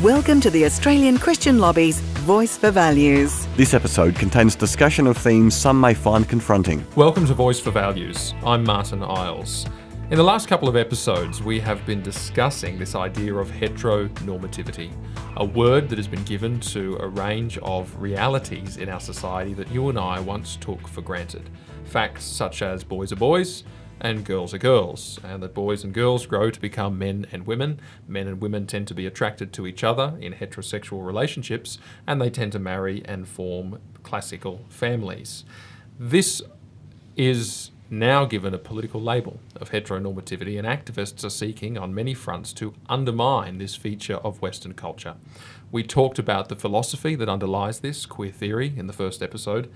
Welcome to the Australian Christian Lobby's Voice for Values. This episode contains discussion of themes some may find confronting. Welcome to Voice for Values. I'm Martyn Iles. In the last couple of episodes, we have been discussing this idea of heteronormativity, a word that has been given to a range of realities in our society that you and I once took for granted. Facts such as boys are boys and girls are girls, and that boys and girls grow to become men and women. Men and women tend to be attracted to each other in heterosexual relationships, and they tend to marry and form classical families. This is now given a political label of heteronormativity, and activists are seeking on many fronts to undermine this feature of Western culture. We talked about the philosophy that underlies this, queer theory, in the first episode.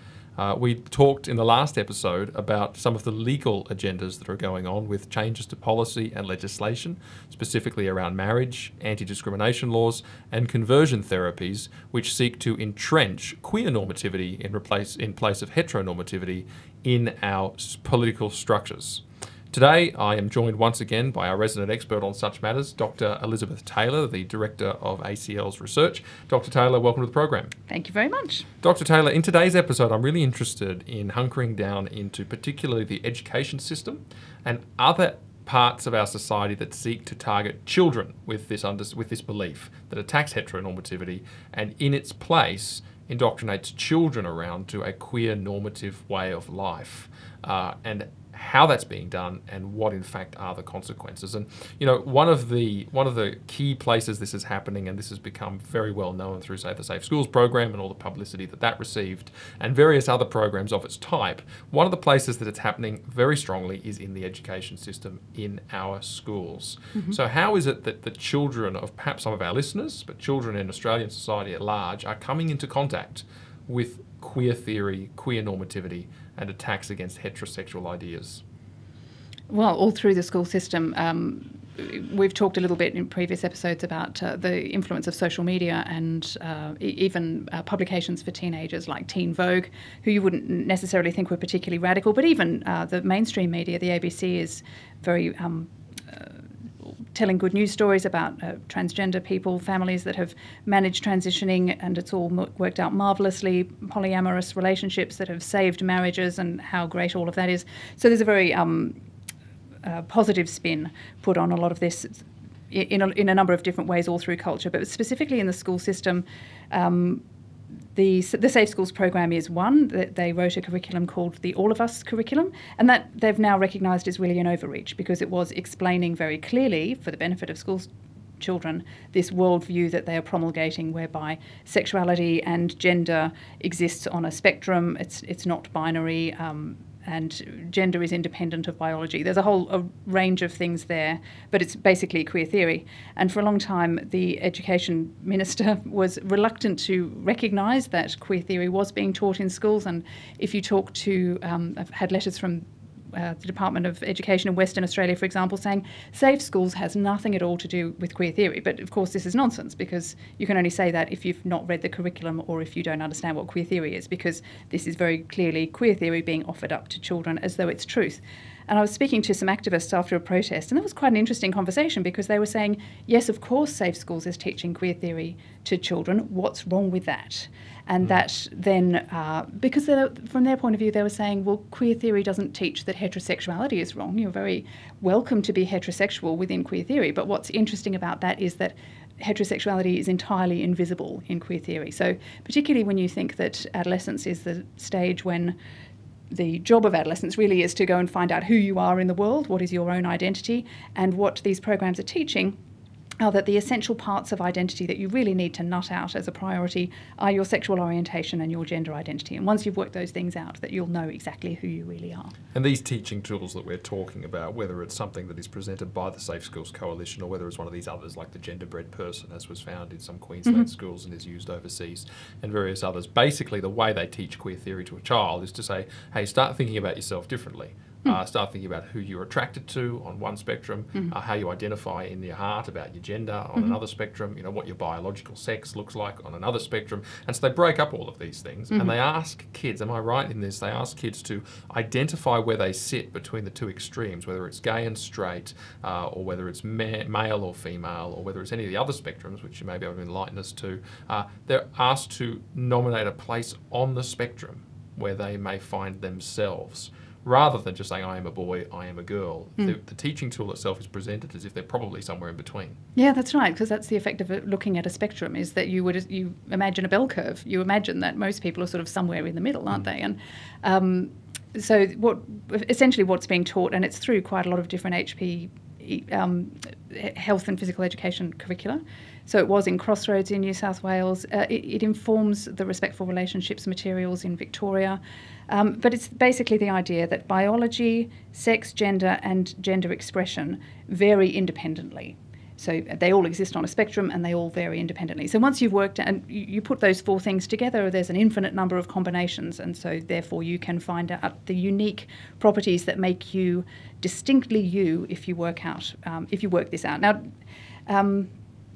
We talked in the last episode about some of the legal agendas that are going on with changes to policy and legislation, specifically around marriage, anti-discrimination laws, and conversion therapies, which seek to entrench queer normativity in place of heteronormativity in our political structures. Today, I am joined once again by our resident expert on such matters, Dr. Elisabeth Taylor, the Director of ACL's Research. Dr. Taylor, welcome to the program. Thank you very much. Dr. Taylor, in today's episode, I'm really interested in hunkering down into particularly the education system and other parts of our society that seek to target children with this belief that attacks heteronormativity and in its place indoctrinates children around to a queer normative way of life, and how that's being done and what in fact are the consequences. And you know, one of the key places this is happening, and this has become very well known through, say, the Safe Schools program and all the publicity that received and various other programs of its type, one of the places that it's happening very strongly is in the education system in our schools. Mm-hmm. So how is it that the children of perhaps some of our listeners, but children in Australian society at large, are coming into contact with queer theory, queer normativity, and attacks against heterosexual ideas? Well, all through the school system. We've talked a little bit in previous episodes about the influence of social media and even publications for teenagers like Teen Vogue, who you wouldn't necessarily think were particularly radical, but even the mainstream media, the ABC, is very telling good news stories about transgender people, families that have managed transitioning, and it's all worked out marvellously, polyamorous relationships that have saved marriages, and how great all of that is. So there's a very positive spin put on a lot of this in a number of different ways all through culture, but specifically in the school system. The Safe Schools program is one. They wrote a curriculum called the All of Us curriculum, and that they've now recognised is really an overreach, because it was explaining very clearly, for the benefit of school children, this worldview that they are promulgating, whereby sexuality and gender exists on a spectrum. It's not binary, and gender is independent of biology. There's a range of things there, but it's basically queer theory. And for a long time, the education minister was reluctant to recognise that queer theory was being taught in schools. And if you talk to, I've had letters from the Department of Education in Western Australia, for example, saying Safe Schools has nothing at all to do with queer theory. But of course this is nonsense, because you can only say that if you've not read the curriculum or if you don't understand what queer theory is, because this is very clearly queer theory being offered up to children as though it's truth. And I was speaking to some activists after a protest, and that was quite an interesting conversation, because they were saying, yes, of course Safe Schools is teaching queer theory to children. What's wrong with that? And that then, because from their point of view, they were saying, well, queer theory doesn't teach that heterosexuality is wrong. You're very welcome to be heterosexual within queer theory. But what's interesting about that is that heterosexuality is entirely invisible in queer theory. So particularly when you think that adolescence is the stage when the job of adolescence really is to go and find out who you are in the world, what is your own identity, and what these programs are teaching are that the essential parts of identity that you really need to nut out as a priority are your sexual orientation and your gender identity. And once you've worked those things out, that you'll know exactly who you really are. And these teaching tools that we're talking about, whether it's something that is presented by the Safe Schools Coalition or whether it's one of these others like the Gender-Bred Person, as was found in some Queensland schools and is used overseas, and various others, basically the way they teach queer theory to a child is to say, hey, start thinking about yourself differently. Start thinking about who you're attracted to on one spectrum, how you identify in your heart about your gender on another spectrum, what your biological sex looks like on another spectrum. And so they break up all of these things and they ask kids, am I right in this? They ask kids to identify where they sit between the two extremes, whether it's gay and straight, or whether it's male or female, or whether it's any of the other spectrums, which you may be able to enlighten us to. They're asked to nominate a place on the spectrum where they may find themselves, rather than just saying, I am a boy, I am a girl. The teaching tool itself is presented as if they're probably somewhere in between. Yeah, that's right, because that's the effect of looking at a spectrum, is that you imagine a bell curve. You imagine that most people are sort of somewhere in the middle, aren't they? And so essentially what's being taught, and it's through quite a lot of different HP health and physical education curricula. So it was in Crossroads in New South Wales. It informs the Respectful Relationships materials in Victoria. But it's basically the idea that biology, sex, gender and gender expression vary independently. So they all exist on a spectrum and they all vary independently. So once you've worked and you put those four things together, there's an infinite number of combinations, and so therefore you can find out the unique properties that make you distinctly you if you work this out. Now,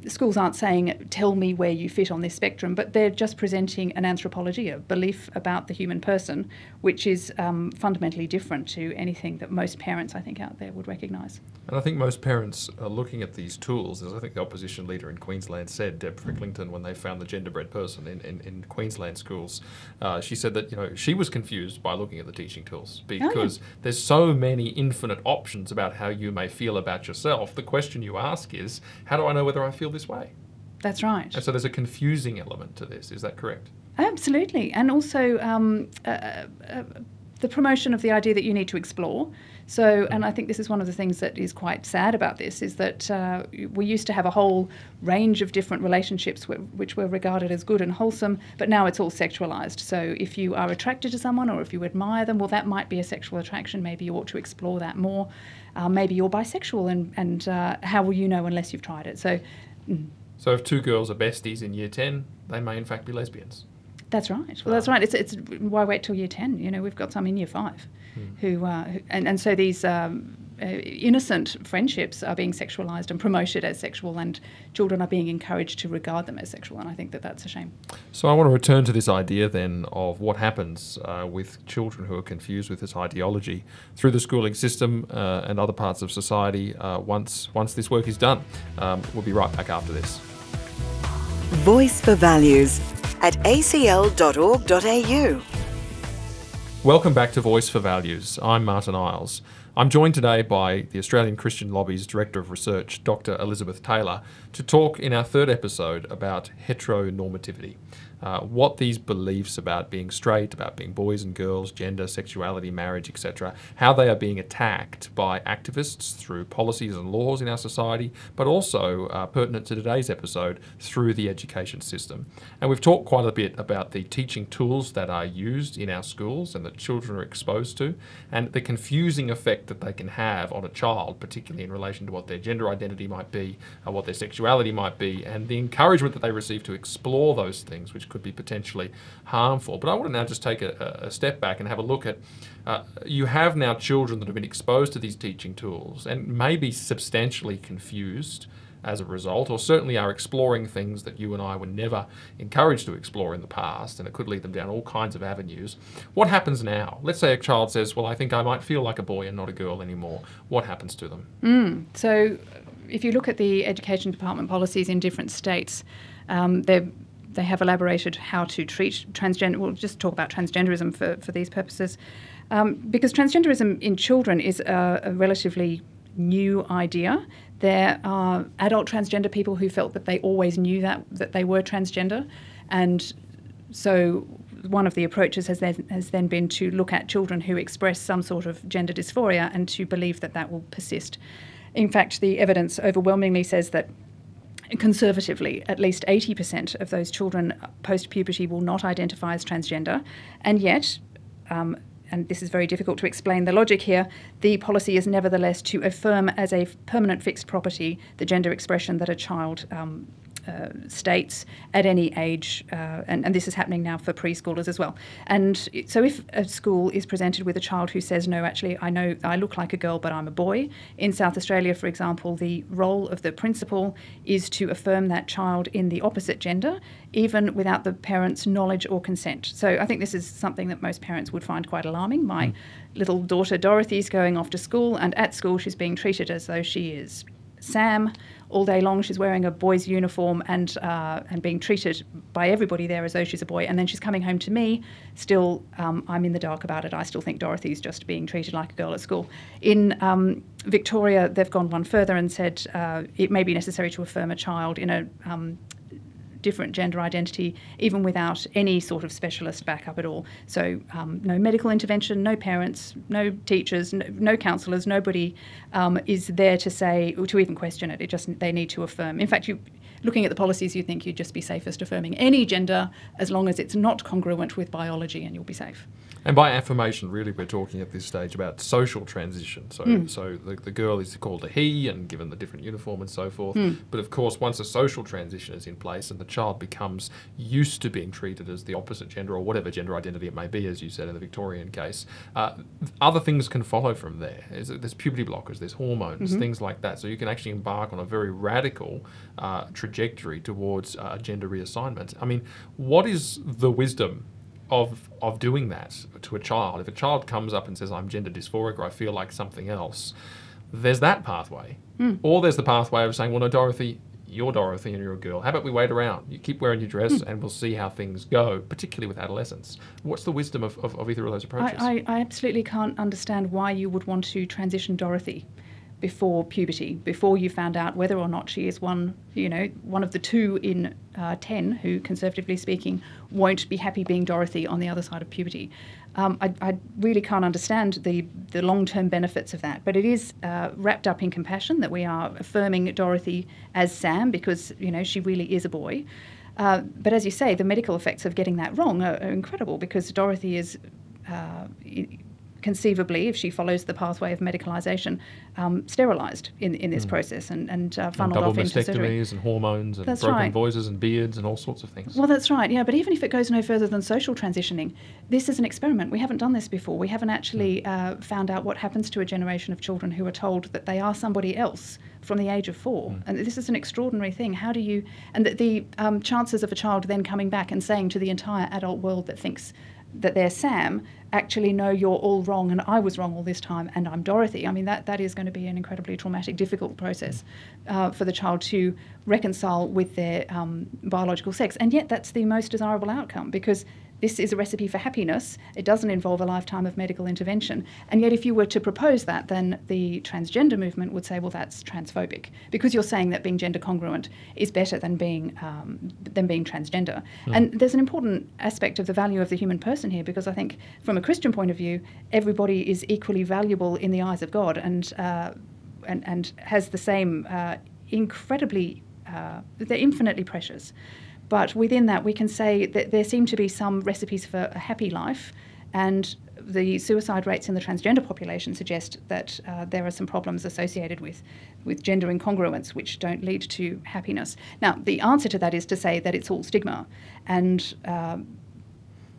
schools aren't saying, tell me where you fit on this spectrum, but they're just presenting an anthropology, a belief about the human person, which is fundamentally different to anything that most parents, I think, out there would recognise. And I think most parents are looking at these tools, as I think the opposition leader in Queensland said, Deb Fricklington, when they found the genderbread person in Queensland schools, she said that she was confused by looking at the teaching tools because there's so many infinite options about how you may feel about yourself. The question you ask is, how do I know whether I feel this way? That's right. And so there's a confusing element to this. Is that correct? Absolutely. And also the promotion of the idea that you need to explore. So, and I think this is one of the things that is quite sad about this, is that we used to have a whole range of different relationships which were regarded as good and wholesome, but now it's all sexualised. So if you are attracted to someone or if you admire them, well, that might be a sexual attraction. Maybe you ought to explore that more. Maybe you're bisexual, and how will you know unless you've tried it? So if two girls are besties in year 10, they may in fact be lesbians. That's right. Well, that's right. It's why wait till year 10? We've got some in year 5 and so these innocent friendships are being sexualised and promoted as sexual, and children are being encouraged to regard them as sexual, and I think that that's a shame. So I want to return to this idea then of what happens with children who are confused with this ideology through the schooling system and other parts of society once this work is done. We'll be right back after this. Voice for Values at acl.org.au. Welcome back to Voice for Values. I'm Martyn Iles. I'm joined today by the Australian Christian Lobby's Director of Research, Dr. Elisabeth Taylor, to talk in our third episode about heteronormativity. What these beliefs about being straight, about being boys and girls, gender, sexuality, marriage, etc., how they are being attacked by activists through policies and laws in our society, but also pertinent to today's episode, through the education system. And we've talked quite a bit about the teaching tools that are used in our schools and that children are exposed to, and the confusing effect that they can have on a child, particularly in relation to what their gender identity might be, what their sexuality might be, and the encouragement that they receive to explore those things, which could be potentially harmful. But I want to now just take a step back and have a look at, you have now children that have been exposed to these teaching tools and may be substantially confused as a result, or certainly are exploring things that you and I were never encouraged to explore in the past, and it could lead them down all kinds of avenues. What happens now? Let's say a child says, well, I think I might feel like a boy and not a girl anymore. What happens to them? So if you look at the Education Department policies in different states, they have elaborated how to treat transgender. We'll just talk about transgenderism for these purposes, because transgenderism in children is a relatively new idea. There are adult transgender people who felt that they always knew that they were transgender, and so one of the approaches has then been to look at children who express some sort of gender dysphoria and to believe that will persist. In fact, the evidence overwhelmingly says that conservatively, at least 80% of those children post-puberty will not identify as transgender, and yet, and this is very difficult to explain the logic here, the policy is nevertheless to affirm as a permanent fixed property the gender expression that a child states at any age, and this is happening now for preschoolers as well. And so if a school is presented with a child who says, no, actually, I know I look like a girl, but I'm a boy, in South Australia, for example, the role of the principal is to affirm that child in the opposite gender, even without the parents' knowledge or consent. So I think this is something that most parents would find quite alarming. My little daughter Dorothy's going off to school, and at school she's being treated as though she is Sam all day long. She's wearing a boy's uniform and being treated by everybody there as though she's a boy. And then she's coming home to me. Still, I'm in the dark about it. I still think Dorothy's just being treated like a girl at school. In Victoria, they've gone one further and said it may be necessary to affirm a child in a different gender identity, even without any sort of specialist backup at all. So no medical intervention, no parents, no teachers, no counsellors, nobody is there to say, or to even question it. They need to affirm. In fact, looking at the policies, you think you'd just be safest affirming any gender as long as it's not congruent with biology, and you'll be safe. And by affirmation, really, we're talking at this stage about social transition. So the girl is called a he and given the different uniform and so forth. But of course, once a social transition is in place and the child becomes used to being treated as the opposite gender or whatever gender identity it may be, as you said in the Victorian case, other things can follow from there. There's puberty blockers, there's hormones, things like that. So you can actually embark on a very radical trajectory towards gender reassignment. I mean, what is the wisdom of doing that to a child? If a child comes up and says, I'm gender dysphoric or I feel like something else, there's that pathway. Or there's the pathway of saying, well, no, Dorothy, you're Dorothy and you're a girl. How about we wait around? You keep wearing your dress and we'll see how things go, particularly with adolescents. What's the wisdom of either of those approaches? I absolutely can't understand why you would want to transition Dorothy before puberty, before you found out whether or not she is one of the 2 in 10 who, conservatively speaking, won't be happy being Dorothy on the other side of puberty. I really can't understand the long-term benefits of that, but it is wrapped up in compassion that we are affirming Dorothy as Sam because, she really is a boy. But as you say, the medical effects of getting that wrong are incredible because Dorothy is conceivably, if she follows the pathway of medicalisation, sterilised in this process and funneled off into surgery. Mastectomies and hormones and broken voices and beards and all sorts of things. Well, that's right, yeah. But even if it goes no further than social transitioning, this is an experiment. We haven't done this before. We haven't actually found out what happens to a generation of children who are told that they are somebody else from the age of 4. And this is an extraordinary thing. How do you... And the chances of a child then coming back and saying to the entire adult world that thinks that they're Sam, actually, no, you're all wrong and I was wrong all this time and I'm Dorothy. I mean, that is going to be an incredibly traumatic, difficult process for the child to reconcile with their biological sex. And yet that's the most desirable outcome because this is a recipe for happiness. It doesn't involve a lifetime of medical intervention. And yet if you were to propose that, then the transgender movement would say, well, that's transphobic because you're saying that being gender congruent is better than being transgender. And there's an important aspect of the value of the human person here because I think from a Christian point of view, everybody is equally valuable in the eyes of God and has the same they're infinitely precious. But within that, we can say that there seem to be some recipes for a happy life, and the suicide rates in the transgender population suggest that there are some problems associated with gender incongruence which don't lead to happiness. Now, the answer to that is to say that it's all stigma, and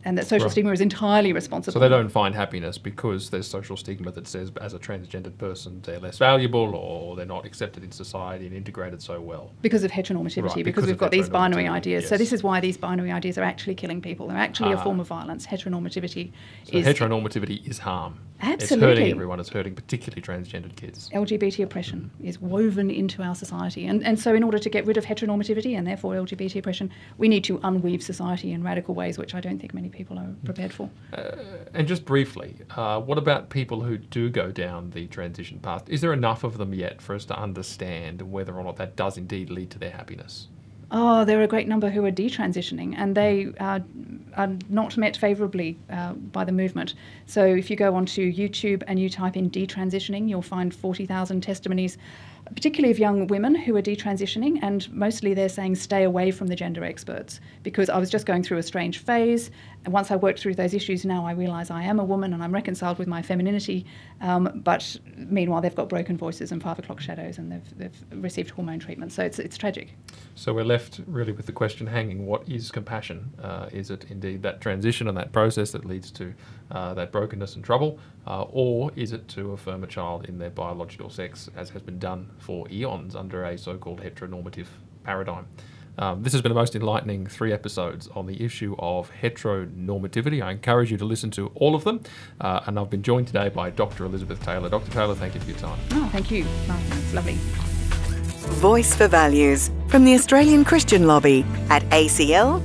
that social stigma is entirely responsible. So they don't find happiness because there's social stigma that says as a transgendered person they're less valuable or they're not accepted in society and integrated so well. Because of heteronormativity, because we've got these binary ideas. Yes. So this is why these binary ideas are actually killing people. They're actually a form of violence. Heteronormativity is harm. Absolutely. It's hurting everyone. It's hurting particularly transgendered kids. LGBT oppression is woven into our society. And so in order to get rid of heteronormativity and therefore LGBT oppression, we need to unweave society in radical ways, which I don't think many people are prepared for. And just briefly, what about people who do go down the transition path? Is there enough of them yet for us to understand whether or not that does indeed lead to their happiness? Oh, there are a great number who are detransitioning, and they are not met favourably by the movement. So if you go onto YouTube and you type in detransitioning, you'll find 40,000 testimonies particularly of young women who are detransitioning, and mostly they're saying stay away from the gender experts because I was just going through a strange phase, and once I worked through those issues, now I realise I am a woman and I'm reconciled with my femininity, but meanwhile they've got broken voices and 5 o'clock shadows, and they've received hormone treatment, so it's tragic. So we're left really with the question hanging, what is compassion? Is it indeed that transition and that process that leads to that brokenness and trouble, or is it to affirm a child in their biological sex, as has been done for eons under a so-called heteronormative paradigm? This has been the most enlightening 3 episodes on the issue of heteronormativity. I encourage you to listen to all of them, and I've been joined today by Dr. Elisabeth Taylor. Dr. Taylor, thank you for your time. Oh, thank you, Martyn. It's lovely. Voice for Values from the Australian Christian Lobby at acl.org.au.